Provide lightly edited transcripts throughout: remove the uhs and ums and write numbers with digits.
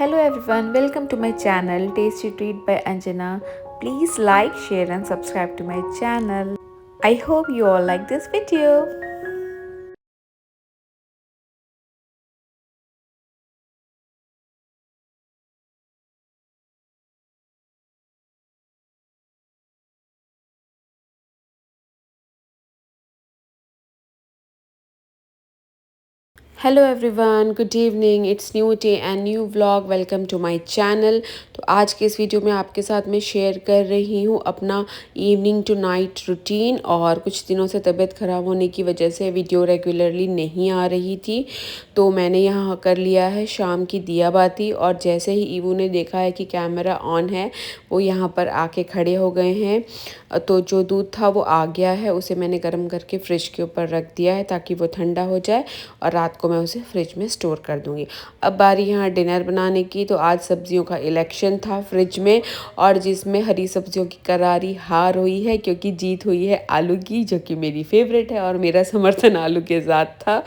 Hello everyone, welcome to my channel Tasty Treat by Anjana. Please like, share and subscribe to my channel. I hope you all like this video. Hello everyone, good evening. It's new day and new vlog. Welcome to my channel. तो आज के इस video में आपके साथ मैं share कर रही हूँ अपना इवनिंग टू नाइट रूटीन। और कुछ दिनों से तबीयत ख़राब होने की वजह से वीडियो रेगुलरली नहीं आ रही थी, तो मैंने यहाँ कर लिया है शाम की दिया बाती। और जैसे ही ईवू ने देखा है कि कैमरा ऑन है, वो यहाँ पर आके खड़े हो गए हैं। तो जो दूध था वो आ गया है, उसे मैंने गर्म करके फ्रिज के ऊपर रख दिया है ताकि वो ठंडा हो जाए और रात को मैं उसे फ्रिज में स्टोर कर दूँगी। अब बारी यहाँ डिनर बनाने की। तो आज सब्जियों का इलेक्शन था फ्रिज में, और जिसमें हरी सब्जियों की करारी हार हुई है क्योंकि जीत हुई है आलू की, जो कि मेरी फेवरेट है और मेरा समर्थन आलू के साथ था।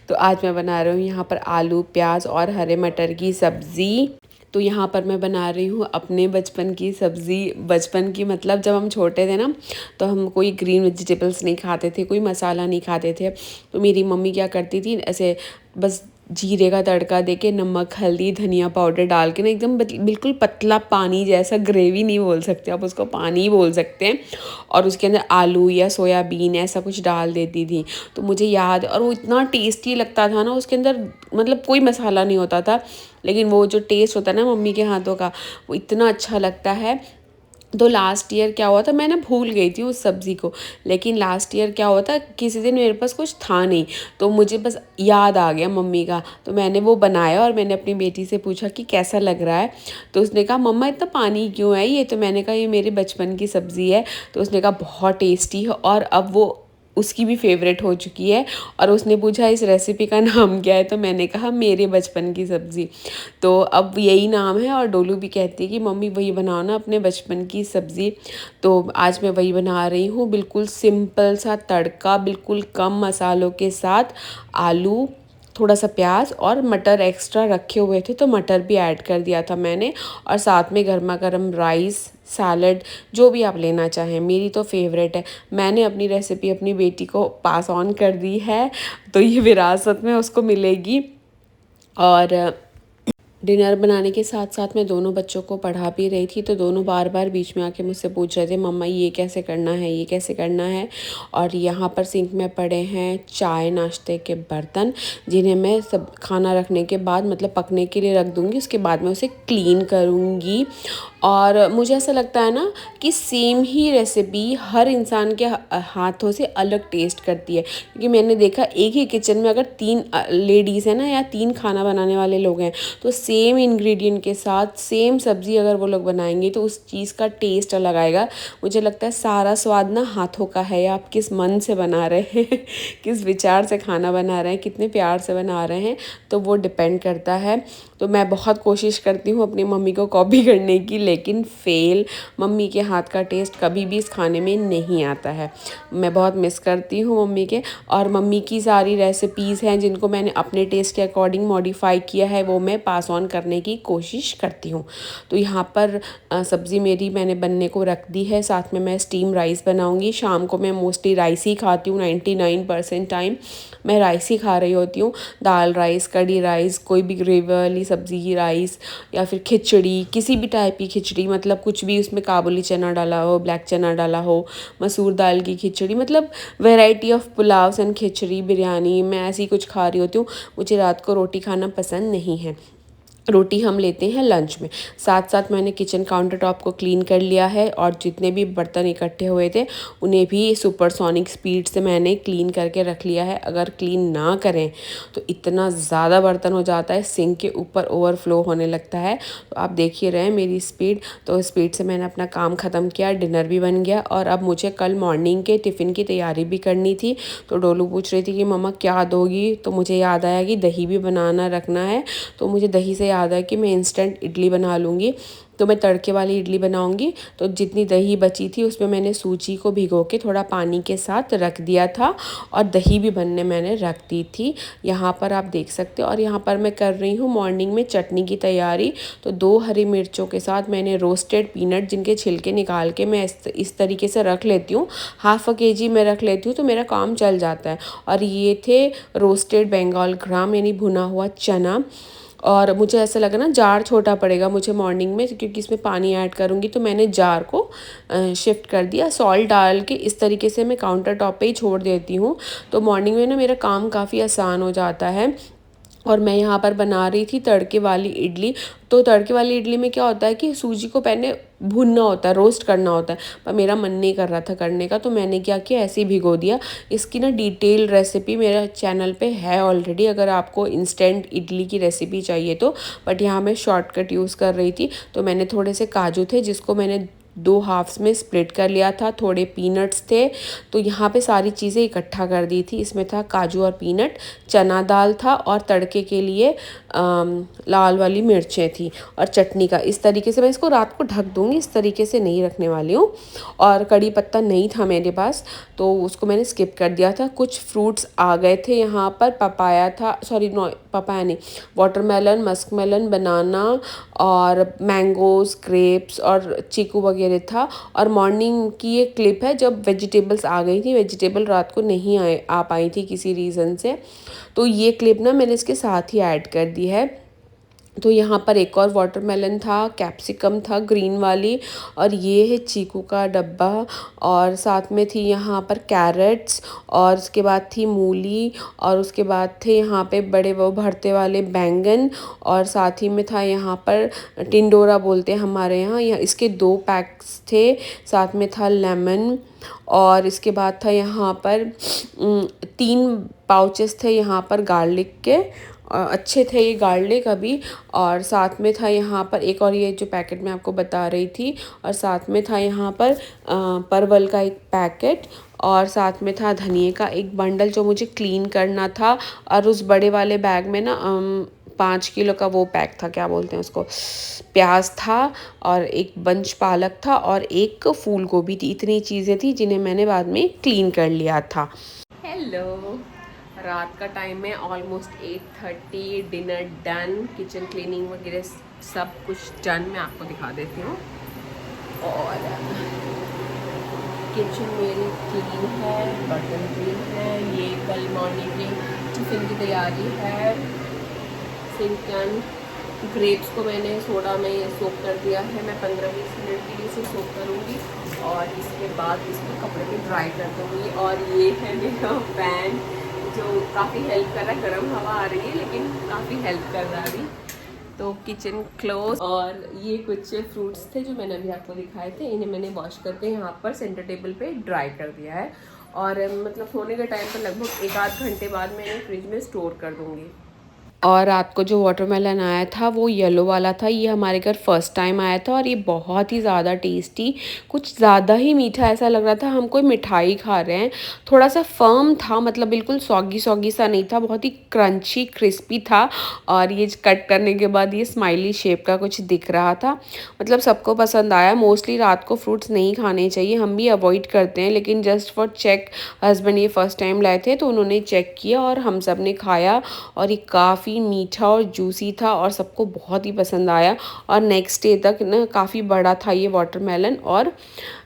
तो आज मैं बना रही हूँ यहाँ पर आलू, प्याज और हरे मटर की सब्ज़ी। तो यहाँ पर मैं बना रही हूँ अपने बचपन की सब्ज़ी। बचपन की मतलब जब हम छोटे थे ना, तो हम कोई ग्रीन वेजिटेबल्स नहीं खाते थे, कोई मसाला नहीं खाते थे। तो मेरी मम्मी क्या करती थी, ऐसे बस जीरे का तड़का देके नमक, हल्दी, धनिया पाउडर डाल के ना एकदम बिल्कुल पतला पानी जैसा, ग्रेवी नहीं बोल सकते आप उसको, पानी बोल सकते हैं। और उसके अंदर आलू या सोयाबीन ऐसा कुछ डाल देती थी। तो मुझे याद, और वो इतना टेस्टी लगता था ना। उसके अंदर मतलब कोई मसाला नहीं होता था, लेकिन वो जो टेस्ट होता है ना मम्मी के हाथों का, वो इतना अच्छा लगता है। तो लास्ट ईयर क्या हुआ था, मैं ना भूल गई थी उस सब्ज़ी को। लेकिन लास्ट ईयर क्या हुआ था, किसी दिन मेरे पास कुछ था नहीं, तो मुझे बस याद आ गया मम्मी का। तो मैंने वो बनाया और मैंने अपनी बेटी से पूछा कि कैसा लग रहा है। तो उसने कहा मम्मा इतना पानी क्यों है ये। तो मैंने कहा ये मेरे बचपन की सब्ज़ी है। तो उसने कहा बहुत टेस्टी है, और अब वो उसकी भी फेवरेट हो चुकी है। और उसने पूछा इस रेसिपी का नाम क्या है, तो मैंने कहा मेरे बचपन की सब्ज़ी। तो अब यही नाम है। और डोलू भी कहती है कि मम्मी वही बनाओ ना, अपने बचपन की सब्ज़ी। तो आज मैं वही बना रही हूँ, बिल्कुल सिंपल सा तड़का, बिल्कुल कम मसालों के साथ। आलू, थोड़ा सा प्याज और मटर एक्स्ट्रा रखे हुए थे, तो मटर भी ऐड कर दिया था मैंने। और साथ में गर्मा गर्म राइस, सैलड, जो भी आप लेना चाहें। मेरी तो फेवरेट है। मैंने अपनी रेसिपी अपनी बेटी को पास ऑन कर दी है, तो ये विरासत में उसको मिलेगी। और डिनर बनाने के साथ साथ मैं दोनों बच्चों को पढ़ा भी रही थी। तो दोनों बार बार बीच में आके मुझसे पूछ रहे थे मम्मा ये कैसे करना है, ये कैसे करना है। और यहाँ पर सिंक में पड़े हैं चाय नाश्ते के बर्तन, जिन्हें मैं सब खाना रखने के बाद, मतलब पकने के लिए रख दूँगी। उसके बाद मैं उसे क्लीन करूँगी। और मुझे ऐसा लगता है ना कि सेम ही रेसिपी हर इंसान के हाथों से अलग टेस्ट करती है। क्योंकि मैंने देखा एक ही किचन में अगर 3 लेडीज़ हैं ना, या 3 खाना बनाने वाले लोग हैं, तो सेम इंग्रेडिएंट के साथ सेम सब्ज़ी अगर वो लोग बनाएंगे तो उस चीज़ का टेस्ट अलग आएगा। मुझे लगता है सारा स्वाद ना हाथों का है, या आप किस मन से बना रहे हैं किस विचार से खाना बना रहे हैं, कितने प्यार से बना रहे हैं, तो वो डिपेंड करता है। तो मैं बहुत कोशिश करती हूँ अपनी मम्मी को कॉपी करने की, लेकिन फ़ेल। मम्मी के हाथ का टेस्ट कभी भी इस खाने में नहीं आता है। मैं बहुत मिस करती हूँ मम्मी के। और मम्मी की सारी रेसिपीज़ हैं जिनको मैंने अपने टेस्ट के अकॉर्डिंग मॉडिफाई किया है, वो मैं पास ऑन करने की कोशिश करती हूँ। तो यहाँ पर सब्ज़ी मेरी मैंने बनने को रख दी है। साथ में मैं स्टीम राइस बनाऊँगी। शाम को मैं मोस्टली राइस ही खाती हूँ, 99% टाइम मैं राइस ही खा रही होती हूँ। दाल राइस, कढ़ी राइस, कोई भी ग्रेवी वाली सब्ज़ी की राइस, या फिर खिचड़ी, किसी भी टाइप की खिचड़ी, मतलब कुछ भी उसमें काबुली चना डाला हो, ब्लैक चना डाला हो, मसूर दाल की खिचड़ी, मतलब वैरायटी ऑफ पुलाव्स एंड खिचड़ी, बिरयानी, मैं ऐसी कुछ खा रही होती हूँ। मुझे रात को रोटी खाना पसंद नहीं है। रोटी हम लेते हैं लंच में। साथ साथ मैंने किचन काउंटर टॉप को क्लीन कर लिया है, और जितने भी बर्तन इकट्ठे हुए थे उन्हें भी सुपरसोनिक स्पीड से मैंने क्लीन करके रख लिया है। अगर क्लीन ना करें तो इतना ज़्यादा बर्तन हो जाता है, सिंक के ऊपर ओवरफ्लो होने लगता है। तो आप देख ही रहे हैं मेरी स्पीड। तो स्पीड से मैंने अपना काम ख़त्म किया, डिनर भी बन गया। और अब मुझे कल मॉर्निंग के टिफ़िन की तैयारी भी करनी थी। तो डोलू पूछ रही थी कि मम्मा क्या दोगी, तो मुझे याद आया कि दही भी बनाना रखना है। तो मुझे दही से याद है कि मैं इंस्टेंट इडली बना लूँगी। तो मैं तड़के वाली इडली बनाऊंगी। तो जितनी दही बची थी उसमें मैंने सूजी को भिगो के थोड़ा पानी के साथ रख दिया था और दही भी बनने मैंने रख दी थी, यहाँ पर आप देख सकते हो। और यहाँ पर मैं कर रही हूँ मॉर्निंग में चटनी की तैयारी। तो 2 हरी मिर्चों के साथ मैंने रोस्टेड पीनट जिनके छिलके निकाल के मैं इस तरीके से रख लेती हूँ, ½ kg में रख लेती हूँ तो मेरा काम चल जाता है। और ये थे रोस्टेड बंगाल ग्राम यानी भुना हुआ चना। और मुझे ऐसा लगा ना जार छोटा पड़ेगा मुझे मॉर्निंग में, क्योंकि इसमें पानी ऐड करूँगी, तो मैंने जार को शिफ्ट कर दिया। सॉल्ट डाल के इस तरीके से मैं काउंटर टॉप पे ही छोड़ देती हूँ, तो मॉर्निंग में ना मेरा काम काफ़ी आसान हो जाता है। और मैं यहाँ पर बना रही थी तड़के वाली इडली। तो तड़के वाली इडली में क्या होता है कि सूजी को पहले भुनना होता है, रोस्ट करना होता है, पर मेरा मन नहीं कर रहा था करने का, तो मैंने क्या किया, ऐसे ही भिगो दिया। इसकी ना डिटेल रेसिपी मेरा चैनल पे है ऑलरेडी, अगर आपको इंस्टेंट इडली की रेसिपी चाहिए तो। बट यहाँ मैं शॉर्टकट यूज़ कर रही थी। तो मैंने थोड़े से काजू थे जिसको मैंने 2 हाफ्स में स्प्लिट कर लिया था, थोड़े पीनट्स थे, तो यहाँ पे सारी चीज़ें इकट्ठा कर दी थी। इसमें था काजू और पीनट, चना दाल था और तड़के के लिए लाल वाली मिर्चें थी और चटनी का। इस तरीके से मैं इसको रात को ढक दूँगी, इस तरीके से नहीं रखने वाली हूँ। और कड़ी पत्ता नहीं था मेरे पास तो उसको मैंने स्किप कर दिया था। कुछ फ्रूट्स आ गए थे यहाँ पर, पपाया था, सॉरी नो पपाया नहीं, वाटरमेलन, मस्क मेलन, बनाना और मैंगोज़, ग्रेप्स और चीकू वगैरह था। और मॉर्निंग की ये क्लिप है जब वेजिटेबल्स आ गई थी, वेजिटेबल रात को नहीं आ पाई थी किसी रीज़न से, तो ये क्लिप ना मैंने इसके साथ ही ऐड कर दी है। तो यहाँ पर एक और वाटरमेलन था, कैप्सिकम था ग्रीन वाली, और ये है चीकू का डब्बा, और साथ में थी यहाँ पर कैरेट्स, और उसके बाद थी मूली, और उसके बाद थे यहाँ पे बड़े वो भरते वाले बैंगन, और साथ ही में था यहाँ पर टिंडोरा बोलते हैं हमारे यहाँ, इसके 2 पैक्स थे। साथ में था लेमन, और इसके बाद था यहाँ पर 3 पाउचेस थे यहाँ पर गार्लिक के, अच्छे थे ये गार्लिक अभी। और साथ में था यहाँ पर एक और ये जो पैकेट मैं आपको बता रही थी, और साथ में था यहाँ पर परवल का एक पैकेट, और साथ में था धनिए का एक बंडल जो मुझे क्लीन करना था। और उस बड़े वाले बैग में ना 5 किलो का वो पैक था, क्या बोलते हैं उसको, प्याज था, और एक बंच पालक था, और एक फूल गोभी थी। इतनी चीज़ें थी जिन्हें मैंने बाद में क्लीन कर लिया था। हेलो, रात का टाइम है, almost 8:30, dinner done, kitchen cleaning वगैरह सब कुछ डन। मैं आपको दिखा देती हूँ। और किचन मेरी क्लीन है, बर्तन क्लीन है, ये कल मॉर्निंग की टिफ़िन की तैयारी है। सिंकन ग्रेप्स को मैंने सोडा में सोक कर दिया है, मैं 15-20 मिनट के लिए इसे सोक करूँगी और इसके बाद इसको कपड़े में ड्राई कर दूँगी। और ये है मेरा फैन जो काफ़ी हेल्प कर रहा है, गर्म हवा आ रही है लेकिन काफ़ी हेल्प कर रहा है अभी। तो किचन क्लोज। और ये कुछ फ्रूट्स थे जो मैंने अभी आपको दिखाए थे, इन्हें मैंने वॉश करके यहाँ पर सेंटर टेबल पे ड्राई कर दिया है। और मतलब सोने के टाइम पर लगभग 1-8 घंटे बाद मैं इन्हें फ्रिज में स्टोर कर दूँगी। और रात को जो वाटरमेलन आया था वो येलो वाला था, ये हमारे घर फर्स्ट टाइम आया था, और ये बहुत ही ज़्यादा टेस्टी, कुछ ज़्यादा ही मीठा ऐसा लग रहा था, हम कोई मिठाई खा रहे हैं। थोड़ा सा फर्म था, मतलब बिल्कुल सॉगी सॉगी सा नहीं था, बहुत ही क्रंची क्रिस्पी था। और ये कट करने के बाद ये स्माइली शेप का कुछ दिख रहा था, मतलब सबको पसंद आया। मोस्टली रात को फ्रूट्स नहीं खाने चाहिए, हम भी अवॉइड करते हैं, लेकिन जस्ट फॉर चेक, हस्बैंड ये फर्स्ट टाइम लाए थे तो उन्होंने चेक किया और हम सब ने खाया, और ये काफ़ी मीठा और जूसी था और सबको बहुत ही पसंद आया। और नेक्स्ट डे तक ना काफ़ी बड़ा था ये वाटरमेलन और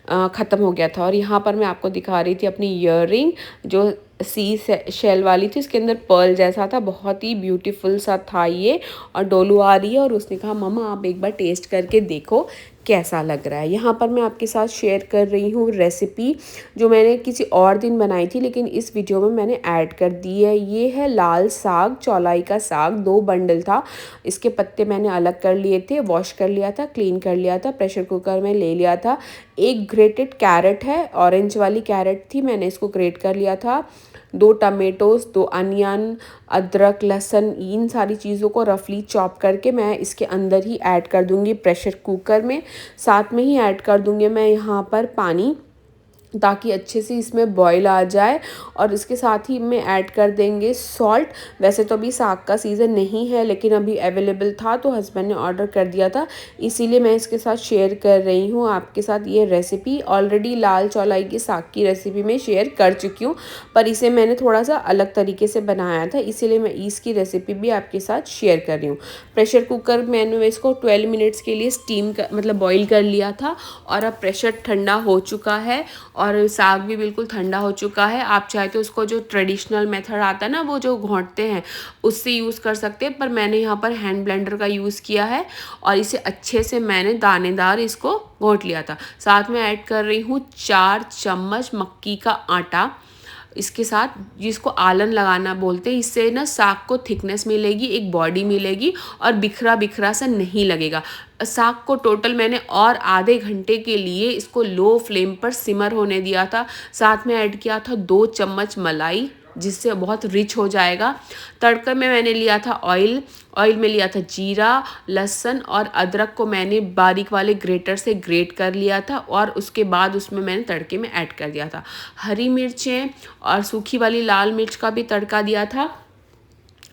ख़त्म हो गया था। और यहाँ पर मैं आपको दिखा रही थी अपनी ईयररिंग जो सी शेल वाली थी, इसके अंदर पर्ल जैसा था, बहुत ही ब्यूटीफुल सा था ये। और डोलू आ रही है और उसने कहा मम्मा आप एक बार टेस्ट करके देखो कैसा लग रहा है। यहाँ पर मैं आपके साथ शेयर कर रही हूँ रेसिपी जो मैंने किसी और दिन बनाई थी लेकिन इस वीडियो में मैंने ऐड कर दी है। ये है लाल साग, चौलाई का साग, 2 बंडल था। इसके पत्ते मैंने अलग कर लिए थे, वॉश कर लिया था, क्लीन कर लिया था, प्रेशर कुकर में ले लिया था। एक ग्रेटेड कैरेट है, ऑरेंज वाली कैरेट थी, मैंने इसको ग्रेट कर लिया था। 2 टमेटोज़, 2 अनियन, अदरक, लहसुन, इन सारी चीज़ों को रफली चॉप करके मैं इसके अंदर ही ऐड कर दूंगी प्रेशर कुकर में। साथ में ही ऐड कर दूंगी मैं यहाँ पर पानी, ताकि अच्छे से इसमें बॉईल आ जाए। और इसके साथ ही में ऐड कर देंगे सॉल्ट। वैसे तो अभी साग का सीज़न नहीं है, लेकिन अभी अवेलेबल था तो हस्बैंड ने ऑर्डर कर दिया था, इसीलिए मैं इसके साथ शेयर कर रही हूँ आपके साथ ये रेसिपी। ऑलरेडी लाल चौलाई की साग की रेसिपी मैं शेयर कर चुकी हूँ, पर इसे मैंने थोड़ा सा अलग तरीके से बनाया था, इसीलिए मैं इसकी रेसिपी भी आपके साथ शेयर कर रही हूँ। प्रेशर कुकर मैंने इसको 12 मिनट्स के लिए स्टीम कर मतलब बॉईल कर लिया था, और अब प्रेशर ठंडा हो चुका है और साग भी बिल्कुल ठंडा हो चुका है। आप चाहे तो उसको जो ट्रेडिशनल मेथड आता है ना, वो जो घोंटते हैं, उससे यूज़ कर सकते हैं, पर मैंने यहाँ पर हैंड ब्लेंडर का यूज़ किया है और इसे अच्छे से मैंने दानेदार इसको घोंट लिया था। साथ में ऐड कर रही हूँ 4 चम्मच मक्की का आटा इसके साथ, जिसको आलन लगाना बोलते हैं। इससे ना साग को थिकनेस मिलेगी, एक बॉडी मिलेगी और बिखरा बिखरा सा नहीं लगेगा। साग को टोटल मैंने और आधे घंटे के लिए इसको लो फ्लेम पर सिमर होने दिया था। साथ में ऐड किया था 2 चम्मच मलाई, जिससे बहुत रिच हो जाएगा। तड़के में मैंने लिया था ऑयल में लिया था जीरा, लहसुन और अदरक को मैंने बारीक वाले ग्रेटर से ग्रेट कर लिया था, और उसके बाद उसमें मैंने तड़के में ऐड कर दिया था हरी मिर्चें और सूखी वाली लाल मिर्च का भी तड़का दिया था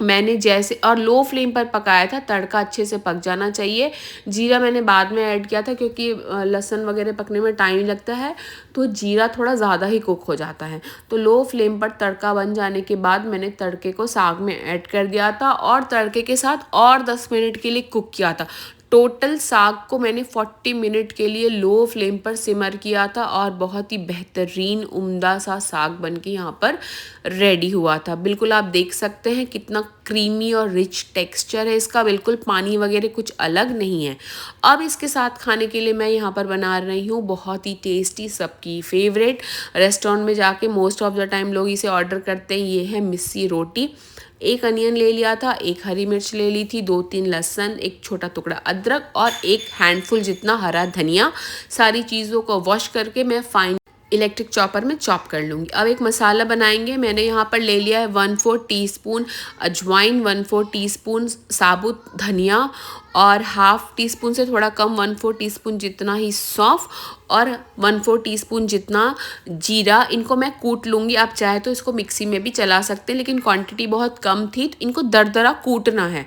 मैंने, जैसे, और लो फ्लेम पर पकाया था। तड़का अच्छे से पक जाना चाहिए। जीरा मैंने बाद में ऐड किया था, क्योंकि लहसुन वगैरह पकने में टाइम लगता है, तो जीरा थोड़ा ज़्यादा ही कुक हो जाता है। तो लो फ्लेम पर तड़का बन जाने के बाद मैंने तड़के को साग में ऐड कर दिया था और तड़के के साथ और 10 मिनट के लिए कुक किया था। टोटल साग को मैंने 40 मिनट के लिए लो फ्लेम पर सिमर किया था, और बहुत ही बेहतरीन उम्दा सा साग बन के यहाँ पर रेडी हुआ था। बिल्कुल आप देख सकते हैं कितना क्रीमी और रिच टेक्सचर है इसका, बिल्कुल पानी वगैरह कुछ अलग नहीं है। अब इसके साथ खाने के लिए मैं यहाँ पर बना रही हूँ बहुत ही टेस्टी, सबकी फेवरेट, रेस्टोरेंट में जाके मोस्ट ऑफ द टाइम लोग इसे ऑर्डर करते हैं, ये है मिस्सी रोटी। एक अनियन ले लिया था, एक हरी मिर्च ले ली थी, 2-3 लहसुन, एक छोटा टुकड़ा अदरक और एक हैंडफुल जितना हरा धनिया। सारी चीज़ों को वॉश करके मैं फाइन इलेक्ट्रिक चॉपर में चॉप कर लूँगी। अब एक मसाला बनाएंगे। मैंने यहाँ पर ले लिया है 1/4 टीस्पून अजवाइन, 1/4 टीस्पून साबुत धनिया और हाफ टी स्पून से थोड़ा कम 1/4 टीस्पून जितना ही सौंफ और 1/4 टीस्पून जितना जीरा। इनको मैं कूट लूँगी। आप चाहे तो इसको मिक्सी में भी चला सकते हैं, लेकिन क्वांटिटी बहुत कम थी तो इनको दरदरा कूटना है।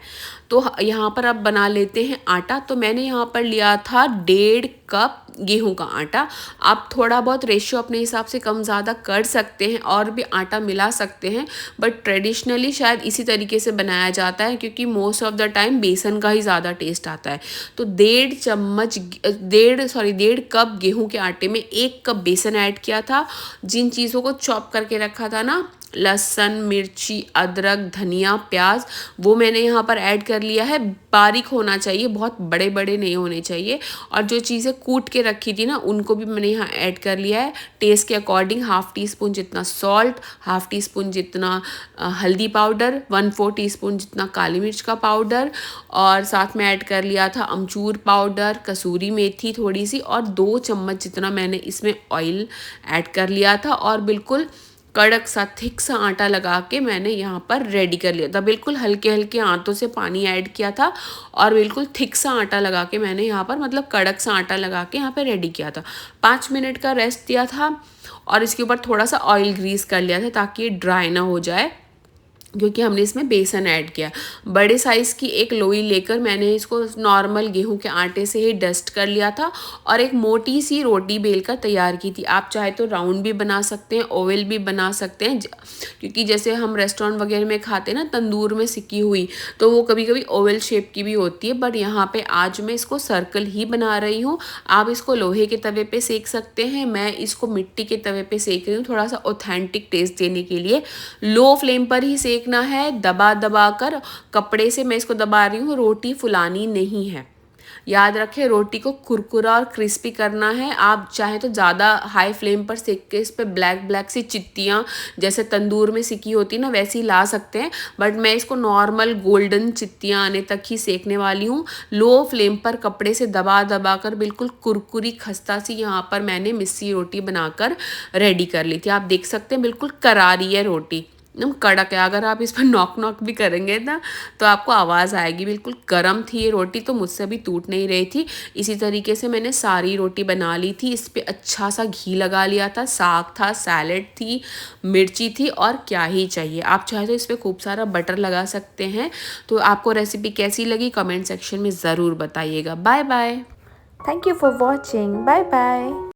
तो यहाँ पर अब बना लेते हैं आटा। तो मैंने यहाँ पर लिया था 1.5 कप गेहूं का आटा। आप थोड़ा बहुत रेशियो अपने हिसाब से कम ज़्यादा कर सकते हैं और भी आटा मिला सकते हैं, बट ट्रेडिशनली शायद इसी तरीके से बनाया जाता है, क्योंकि मोस्ट ऑफ द टाइम बेसन का ही ज़्यादा टेस्ट आता है। तो 1.5 कप गेहूं के आटे में 1 कप बेसन ऐड किया था। जिन चीज़ों को चॉप करके रखा था ना, लहसुन, मिर्ची, अदरक, धनिया, प्याज, वो मैंने यहाँ पर ऐड कर लिया है। बारीक होना चाहिए, बहुत बड़े बड़े नहीं होने चाहिए। और जो चीज़ें कूट के रखी थी ना, उनको भी मैंने यहाँ ऐड कर लिया है। टेस्ट के अकॉर्डिंग हाफ टी स्पून जितना सॉल्ट, हाफ टी स्पून जितना हल्दी पाउडर, 1/4 टीस्पून जितना काली मिर्च का पाउडर, और साथ में ऐड कर लिया था अमचूर पाउडर, कसूरी मेथी थोड़ी सी, और 2 चम्मच जितना मैंने इसमें ऑयल ऐड कर लिया था। और बिल्कुल कड़क सा थिक सा आटा लगा के मैंने यहाँ पर रेडी कर लिया था। बिल्कुल हल्के हल्के हाथों से पानी ऐड किया था और बिल्कुल थिक सा आटा लगा के मैंने यहाँ पर, मतलब कड़क सा आटा लगा के यहाँ पे रेडी किया था। 5 मिनट का रेस्ट दिया था और इसके ऊपर थोड़ा सा ऑयल ग्रीस कर लिया था ताकि ये ड्राई ना हो जाए, क्योंकि हमने इसमें बेसन ऐड किया। बड़े साइज़ की एक लोई लेकर मैंने इसको नॉर्मल गेहूं के आटे से ही डस्ट कर लिया था और एक मोटी सी रोटी बेलकर तैयार की थी। आप चाहे तो राउंड भी बना सकते हैं, ओवल भी बना सकते हैं, क्योंकि जैसे हम रेस्टोरेंट वगैरह में खाते हैं ना तंदूर में सिकी हुई, तो वो कभी कभी ओवल शेप की भी होती है, बट यहाँ पे आज मैं इसको सर्कल ही बना रही हूँ। आप इसको लोहे के तवे पे सेक सकते हैं, मैं इसको मिट्टी के तवे पे सेक रही हूँ, थोड़ा सा ऑथेंटिक टेस्ट देने के लिए। लो फ्लेम पर ही सेकना है, दबा दबा कर, कपड़े से मैं इसको दबा रही हूँ, रोटी फुलानी नहीं है। याद रखें, रोटी को कुरकुरा और क्रिस्पी करना है। आप चाहे तो ज़्यादा हाई फ्लेम पर सेक के इस पर ब्लैक ब्लैक सी चित्तियाँ जैसे तंदूर में सिकी होती ना, वैसी ला सकते हैं, बट मैं इसको नॉर्मल गोल्डन चित्तियाँ आने तक ही सेकने वाली हूँ। लो फ्लेम पर कपड़े से दबा दबा कर बिल्कुल कुरकुरी खस्ता सी यहाँ पर मैंने मिस्सी रोटी बनाकर रेडी कर ली थी। आप देख सकते हैं बिल्कुल करारी है रोटी। एकदम कड़क है। अगर आप इस पर नॉक नॉक भी करेंगे ना तो आपको आवाज़ आएगी। बिल्कुल गर्म थी ये रोटी, तो मुझसे अभी टूट नहीं रही थी। इसी तरीके से मैंने सारी रोटी बना ली थी। इस पे अच्छा सा घी लगा लिया था, साग था, सैलेड थी, मिर्ची थी, और क्या ही चाहिए। आप चाहे तो इस पर खूब सारा बटर लगा सकते हैं। तो आपको रेसिपी कैसी लगी कमेंट सेक्शन में ज़रूर बताइएगा। Bye bye. Thank you for watching. Bye bye.